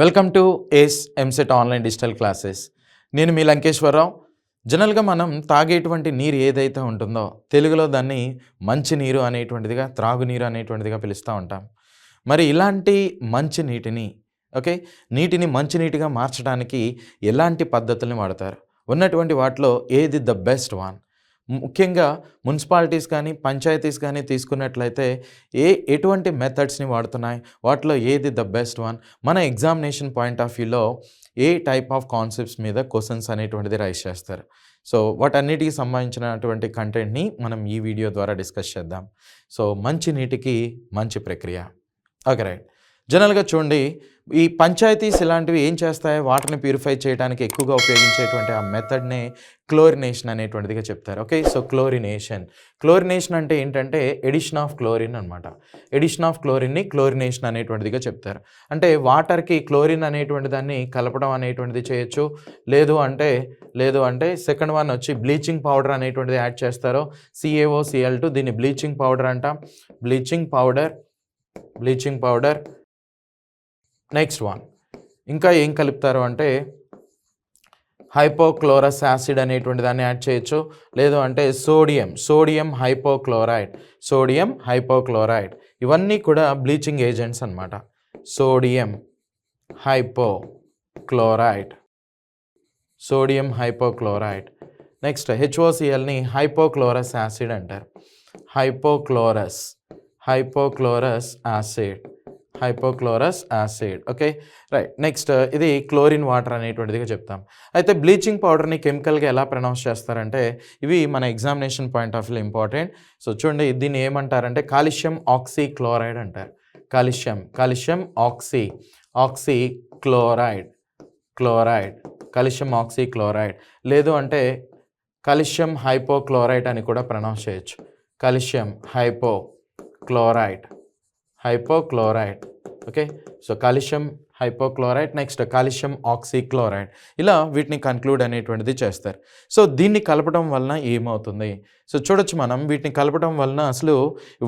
Welcome to ace EAMCET online digital classes. నేను మీ లంకేశ్వరరావు. జనరల్గా మనం తాగేటువంటి నీరు ఏదైతే ఉంటుందో తెలుగులో దాన్ని మంచినీరు అనేటువంటిదిగా, త్రాగునీరు అనేటువంటిదిగా పిలుస్తూ ఉంటాం. మరి ఇలాంటి మంచి నీటిని మంచినీటిగా మార్చడానికి ఎలాంటి పద్ధతుల్ని వాడతారు? ఉన్నటువంటి వాటిలో ఏది ద బెస్ట్ వన్? ముఖ్యంగా మున్సిపాలిటీస్ కానీ, పంచాయతీస్ కానీ తీసుకున్నట్లయితే ఎటువంటి మెథడ్స్ని వాడుతున్నాయి, వాటిలో ఏది ద బెస్ట్ వన్? మన ఎగ్జామినేషన్ పాయింట్ ఆఫ్ వ్యూలో ఏ టైప్ ఆఫ్ కాన్సెప్ట్స్ మీద క్వశ్చన్స్ అనేటువంటిది రైజ్ చేస్తారు. సో వాటన్నిటికి సంబంధించినటువంటి కంటెంట్ని మనం ఈ వీడియో ద్వారా డిస్కస్ చేద్దాం. సో మంచి నీటికి మంచి ప్రక్రియ. Okay, right. జనరల్గా చూడండి, ఈ పంచాయతీస్ ఇలాంటివి ఏం చేస్తాయి, వాటర్ని ప్యూరిఫై చేయడానికి ఎక్కువగా ఉపయోగించేటువంటి ఆ మెథడ్నే క్లోరినేషన్ అనేటువంటిదిగా చెప్తారు. ఓకే, సో క్లోరినేషన్ అంటే ఏంటంటే ఎడిషన్ ఆఫ్ క్లోరిన్ అనమాట. ఎడిషన్ ఆఫ్ క్లోరిన్ని క్లోరినేషన్ అనేటువంటిదిగా చెప్తారు. అంటే వాటర్కి క్లోరిన్ అనేటువంటి దాన్ని కలపడం అనేటువంటిది చేయొచ్చు. లేదు అంటే సెకండ్ వన్ వచ్చి బ్లీచింగ్ పౌడర్ అనేటువంటిది యాడ్ చేస్తారు. CaOCl2, దీన్ని బ్లీచింగ్ పౌడర్ అంటాం. Bleaching powder. నెక్స్ట్ వన్ ఇంకా ఏం కలుపుతారు అంటే హైపోక్లోరస్ యాసిడ్ అనేటువంటి దాన్ని యాడ్ చేయొచ్చు. లేదు అంటే సోడియం హైపోక్లోరైడ్. ఇవన్నీ కూడా బ్లీచింగ్ ఏజెంట్స్ అన్నమాట. Sodium hypochloride. నెక్స్ట్ HOClని హైపోక్లోరస్ యాసిడ్ అంటారు. Hypochlorous acid. Okay, right. Next ఇది క్లోరిన్ వాటర్ అనేటువంటిదిగా చెప్తాం. అయితే బ్లీచింగ్ పౌడర్ని కెమికల్గా ఎలా ప్రొనౌన్స్ చేస్తారంటే, ఇవి మన examination point of view important. So చూడండి, దీన్ని ఏమంటారంటే కాల్షియం ఆక్సీక్లోరైడ్ అంటారు. Calcium oxychloride. లేదు అంటే కాల్షియం హైపోక్లోరైడ్ అని కూడా ప్రొనౌన్స్ చేయొచ్చు. Calcium hypochlorite. Okay, so calcium hypochlorite. Next calcium oxychloride. ఇలా వీటిని కన్క్లూడ్ అనేటువంటిది చేస్తారు. సో దీన్ని కలపడం వలన ఏమవుతుంది? సో చూడొచ్చు, మనం వీటిని కలపడం వలన అసలు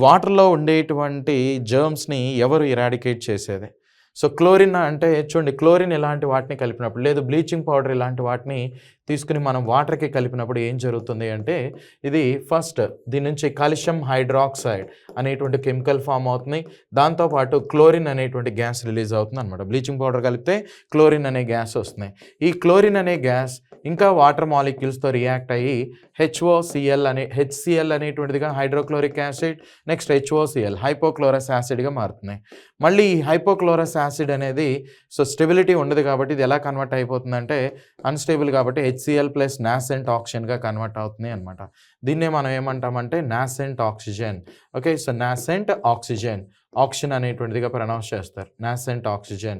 వాటర్లో ఉండేటువంటి జర్మ్స్ని ఎవరు ఇరాడికేట్ చేసేది? సో క్లోరిన్ అంటే చూడండి, క్లోరిన్ ఇలాంటి వాటిని కలిపినప్పుడు, లేదు బ్లీచింగ్ పౌడర్ ఇలాంటి వాటిని తీసుకుని మనం వాటర్కి కలిపినప్పుడు ఏం జరుగుతుంది అంటే, ఇది ఫస్ట్ దీని నుంచి కాల్షియం హైడ్రాక్సైడ్ అనేటువంటి కెమికల్ ఫామ్ అవుతుంది. దాంతోపాటు క్లోరిన్ అనేటువంటి గ్యాస్ రిలీజ్ అవుతుంది అనమాట. బ్లీచింగ్ పౌడర్ కలిపితే క్లోరిన్ అనే గ్యాస్ వస్తుంది. ఈ క్లోరిన్ అనే గ్యాస్ ఇంకా వాటర్ మాలిక్యూల్స్తో రియాక్ట్ అయ్యి HCl అనేటువంటిదిగా hydrochloric acid, next HOCl hypochlorous యాసిడ్గా మారుతున్నాయి. మళ్ళీ ఈ హైపోక్లోరస్ యాసిడ్ అనేది సో స్టెబిలిటీ ఉండదు కాబట్టి ఇది ఎలా కన్వర్ట్ అయిపోతుందంటే అన్స్టేబుల్ కాబట్టి HCl ప్లస్ నాసెంట్ ఆక్సిజన్గా కన్వర్ట్ అవుతుంది అనమాట. దీన్నే మనం ఏమంటామంటే nascent oxygen. Okay, so nascent oxygen అనేటువంటిదిగా pronounce చేస్తారు. Nascent oxygen.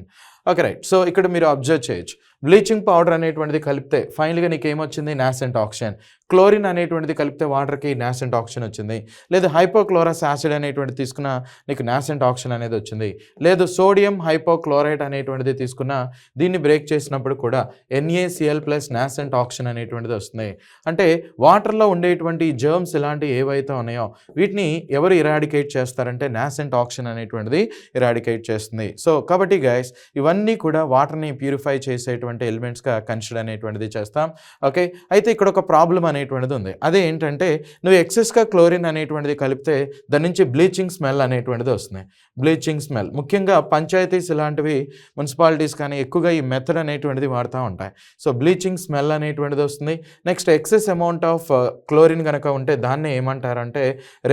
Okay, right. So ఇక్కడ మీరు అబ్జర్వ్ చేయొచ్చు, బ్లీచింగ్ పౌడర్ అనేటువంటిది కలిపితే ఫైనల్గా నీకు ఏమొచ్చింది? Nascent oxygen. క్లోరిన్ అనేటువంటిది కలిపితే వాటర్కి నాసెంట్ ఆక్సిజన్ వచ్చింది. లేదు హైపోక్లోరస్ యాసిడ్ అనేటువంటిది తీసుకున్న నీకు నాసెంట్ ఆక్సిజన్ అనేది వచ్చింది. లేదు సోడియం హైపోక్లోరైడ్ అనేటువంటిది తీసుకున్న దీన్ని బ్రేక్ చేసినప్పుడు కూడా NaCl ప్లస్ నాసెంట్ ఆక్సిజన్ అనేటువంటిది వస్తుంది. అంటే వాటర్లో ఉండేటువంటి జర్మ్స్ ఇలాంటివి ఏవైతే ఉన్నాయో వీటిని ఎవరు ఇరాడికేట్ చేస్తారంటే నాసెంట్ ఆక్సిజన్ అనేటువంటిది ఇరాడికేట్ చేస్తుంది. సో కాబట్టి గైస్, ఇవన్నీ కూడా వాటర్ని ప్యూరిఫై చేసేటువంటి ఎలిమెంట్స్గా కన్సిడర్ అనేటువంటిది చేస్తాం. ఓకే, అయితే ఇక్కడ ఒక ప్రాబ్లం అనేటువంటిది ఉంది. అదే ఏంటంటే, నువ్వు ఎక్సెస్గా క్లోరిన్ అనేటువంటిది కలిపితే దాని నుంచి బ్లీచింగ్ స్మెల్ అనేటువంటిది వస్తుంది. బ్లీచింగ్ స్మెల్ ముఖ్యంగా పంచాయతీస్ ఇలాంటివి, మున్సిపాలిటీస్ కానీ ఎక్కువగా ఈ మెథడ్ అనేటువంటిది వాడుతూ ఉంటాయి. సో బ్లీచింగ్ స్మెల్ అనేటువంటిది వస్తుంది. Next excess amount of chlorine కనుక ఉంటే దాన్ని ఏమంటారంటే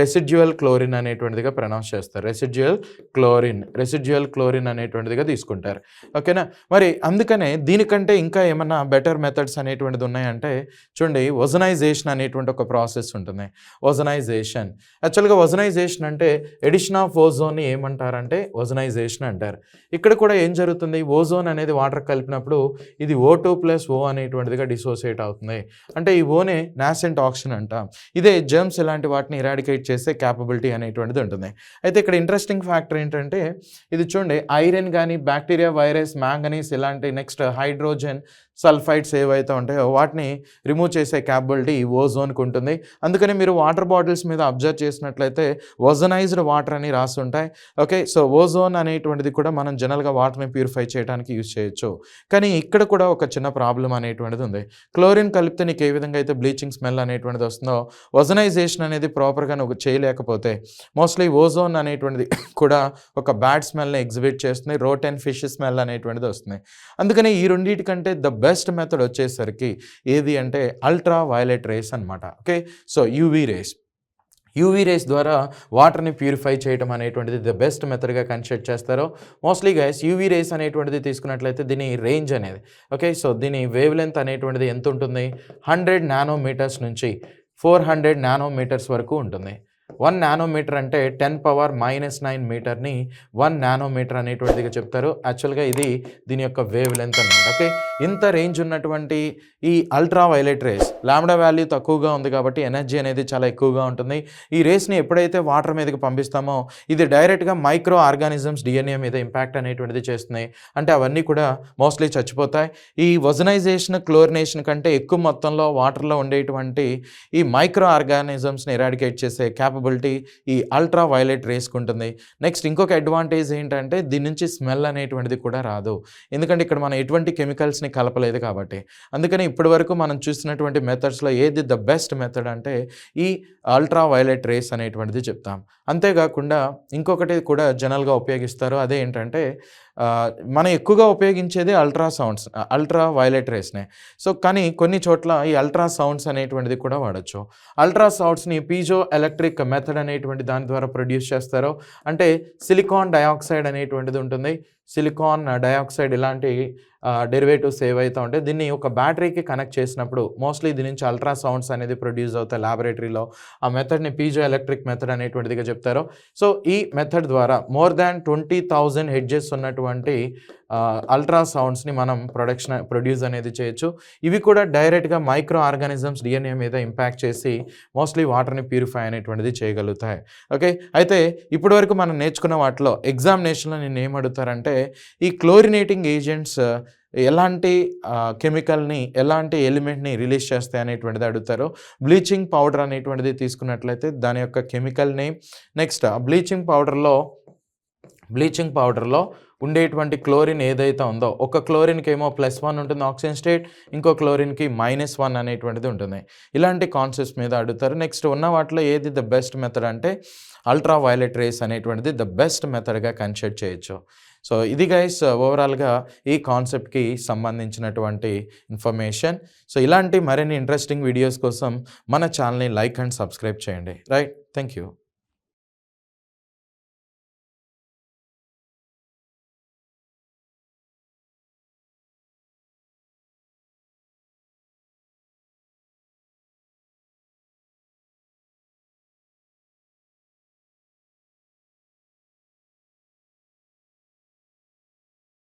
రెసిడ్యువల్ క్లోరిన్ అనేటువంటిదిగా ప్రొనౌన్స్ చేస్తారు. రెసిడ్యువల్ క్లోరిన్ అనేటువంటిదిగా తీసుకుంటారు. ఓకేనా? మరి అందుకనే దీనికంటే ఇంకా ఏమన్నా బెటర్ మెథడ్స్ అనేటువంటిది ఉన్నాయంటే చూడండి, ఓజనైజేషన్ అనేటువంటి ఒక ప్రాసెస్ ఉంటుంది. యాక్చువల్గా ఓజనైజేషన్ అంటే ఎడిషన్ ఆఫ్ ఓజోన్ని ఏమంటారంటే ఓజనైజేషన్ అంటారు. ఇక్కడ కూడా ఏం జరుగుతుంది, ఓజోన్ అనేది వాటర్ కలిపినప్పుడు ఇది O2+O అనేటువంటిదిగా డిసోసియేట్ అవుతుంది. అంటే ఈ ఓనే నాసెంట్ ఆక్సిజన్ అంటాం. ఇదే జర్మ్స్ ఇలాంటి వాటిని ఇరాడికేట్ చేసే క్యాపబిలిటీ అనేటువంటిది ఉంటుంది. అయితే ఇక్కడ ఇంట్రెస్టింగ్ ఫ్యాక్టర్ ఏంటంటే, ఇది చూడండి, ఐరన్ కానీ, బ్యాక్టీరియా, వైరస్, మ్యాంగనీస్ ఇలాంటి, నెక్స్ట్ హైడ్రోజన్, సల్ఫైడ్స్ ఏవైతే ఉంటాయో వాటిని రిమూవ్ చేసే క్యాపబిలిటీ ఓజోన్కి ఉంటుంది. అందుకని మీరు వాటర్ బాటిల్స్ మీద అబ్జర్వ్ చేసినట్లయితే ఓజనైజ్డ్ వాటర్ అని రాసి ఉంటాయి. ఓకే, సో ఓజోన్ అనేటువంటిది కూడా మనం జనరల్గా వాటర్ని ప్యూరిఫై చేయడానికి యూజ్ చేయొచ్చు. కానీ ఇక్కడ కూడా ఒక చిన్న ప్రాబ్లం అనేటువంటిది ఉంది. క్లోరిన్ కలిపితే నీకు ఏ విధంగా అయితే బ్లీచింగ్ స్మెల్ అనేటువంటిది వస్తుందో, ఓజనైజేషన్ అనేది ప్రాపర్గా నువ్వు చేయలేకపోతే మోస్ట్లీ ఓజోన్ అనేటువంటిది కూడా ఒక బ్యాడ్ స్మెల్ని ఎగ్జిబిట్ చేస్తుంది. రోట్ అండ్ ఫిష్ స్మెల్ అనేటువంటిది వస్తుంది. అందుకని ఈ రెండింటికంటే ద బెస్ట్ మెథడ్ వచ్చేసరికి ఏది అంటే అల్ట్రా వైలెట్ రేస్ అనమాట. ఓకే, సో యూవీ రేస్ ద్వారా వాటర్ని ప్యూరిఫై చేయడం అనేటువంటిది ద బెస్ట్ మెథడ్గా కన్సిడర్ చేస్తారు. మోస్ట్లీ గైస్ యూవీ రేస్ అనేటువంటిది తీసుకున్నట్లయితే దీని రేంజ్ అనేది, ఓకే, సో దీని వేవ్ లెంత్ అనేటువంటిది ఎంత ఉంటుంది, 100 నానోమీటర్స్ నుంచి 400 నానోమీటర్స్ వరకు ఉంటుంది. 1 నానోమీటర్ అంటే 10⁻⁻9 మీటర్ని 1 నానోమీటర్ అనేటువంటిదిగా చెప్తారు. యాక్చువల్గా ఇది దీని యొక్క వేవ్ లెంత్ అనమాట. ఓకే, ఇంత రేంజ్ ఉన్నటువంటి ఈ ultra violet rays lambda value తక్కువగా ఉంది కాబట్టి ఎనర్జీ అనేది చాలా ఎక్కువగా ఉంటుంది. ఈ రేస్ని ఎప్పుడైతే వాటర్ మీదకి పంపిస్తామో ఇది డైరెక్ట్గా మైక్రో ఆర్గానిజమ్స్ డిఎన్ఏ మీద ఇంపాక్ట్ అనేటువంటిది చేస్తున్నాయి. అంటే అవన్నీ కూడా మోస్ట్లీ చచ్చిపోతాయి. ఈ ఓజనైజేషన్ క్లోరినేషన్ కంటే ఎక్కువ మొత్తంలో వాటర్లో ఉండేటువంటి ఈ మైక్రో ఆర్గానిజమ్స్ని ఎరాడికేట్ చేసే క్యాపబిలిటీ ఈ అల్ట్రా వైలెట్ రేస్కి ఉంటుంది. నెక్స్ట్ ఇంకొక అడ్వాంటేజ్ ఏంటంటే దీని నుంచి స్మెల్ అనేటువంటిది కూడా రాదు. ఎందుకంటే ఇక్కడ మనం ఎటువంటి కెమికల్స్ని కలపలేదు కాబట్టి. అందుకని ఇప్పటి వరకు మనం చూసినటువంటి మెథడ్స్లో ఏది ద బెస్ట్ మెథడ్ అంటే ఈ అల్ట్రా వైలెట్ రేస్ అనేటువంటిది చెప్తాం. అంతేకాకుండా ఇంకొకటి కూడా జనరల్గా ఉపయోగిస్తారు. అదే ఏంటంటే మనం ఎక్కువగా ఉపయోగించేది అల్ట్రా వైలెట్ రేస్నే. సో కానీ కొన్ని చోట్ల ఈ అల్ట్రా సౌండ్స్ అనేటువంటిది కూడా వాడచ్చు. అల్ట్రా సౌండ్స్ని పీజో ఎలక్ట్రిక్ మెథడ్ అనేటువంటి దాని ద్వారా ప్రొడ్యూస్ చేస్తారు. అంటే సిలికాన్ డయాక్సైడ్ అనేటువంటిది ఉంటుంది. సిలికాన్ డయాక్సైడ్ ఇలాంటి డెరివేటివ్స్ ఏవైతే ఉంటాయి దీన్ని ఒక బ్యాటరీకి కనెక్ట్ చేసినప్పుడు మోస్ట్లీ దీని నుంచి అల్ట్రా సౌండ్స్ అనేది ప్రొడ్యూస్ అవుతాయి ల్యాబొరేటరీలో. ఆ మెథడ్ని పీజో ఎలక్ట్రిక్ మెథడ్ అనేటువంటిదిగా చెప్తారు. సో ఈ మెథడ్ ద్వారా మోర్ దాన్ 20,000 హెడ్జెస్ ఉన్నటువంటి అల్ట్రా సౌండ్స్ని మనం ప్రొడ్యూస్ అనేది చేయొచ్చు. ఇవి కూడా డైరెక్ట్గా మైక్రో ఆర్గానిజమ్స్ డిఎన్ఏ మీద ఇంపాక్ట్ చేసి మోస్ట్లీ వాటర్ని ప్యూరిఫై అనేటువంటిది చేయగలుగుతాయి. ఓకే, అయితే ఇప్పటివరకు మనం నేర్చుకున్న వాటిలో ఎగ్జామినేషన్లో నేను ఏం అడుగుతారంటే ఈ క్లోరినేటింగ్ ఏజెంట్స్ ఎలాంటి కెమికల్ని ఎలాంటి ఎలిమెంట్ని రిలీజ్ చేస్తాయి అనేటువంటిది అడుగుతారు. బ్లీచింగ్ పౌడర్ అనేటువంటిది తీసుకున్నట్లయితే దాని యొక్క కెమికల్ నేమ్. నెక్స్ట్ బ్లీచింగ్ పౌడర్లో ఉండేటువంటి క్లోరిన్ ఏదైతే ఉందో ఒక క్లోరిన్కి ఏమో +1 ఉంటుంది ఆక్సిజన్ స్టేట్, ఇంకో క్లోరిన్కి -1 అనేటువంటిది ఉంటుంది. ఇలాంటి కాన్సెప్ట్స్ మీద అడుగుతారు. నెక్స్ట్ ఉన్న వాటిలో ఏది ద బెస్ట్ మెథడ్ అంటే అల్ట్రా వైలెట్ రేస్ అనేటువంటిది ద బెస్ట్ మెథడ్గా కన్సిడర్ చేయొచ్చు. సో ఇది గైస్ ఓవరాల్గా ఈ కాన్సెప్ట్కి సంబంధించినటువంటి ఇన్ఫర్మేషన్. సో ఇలాంటి మరిన్ని ఇంట్రెస్టింగ్ వీడియోస్ కోసం మన ఛానల్ని లైక్ అండ్ సబ్స్క్రైబ్ చేయండి. Right, thank you.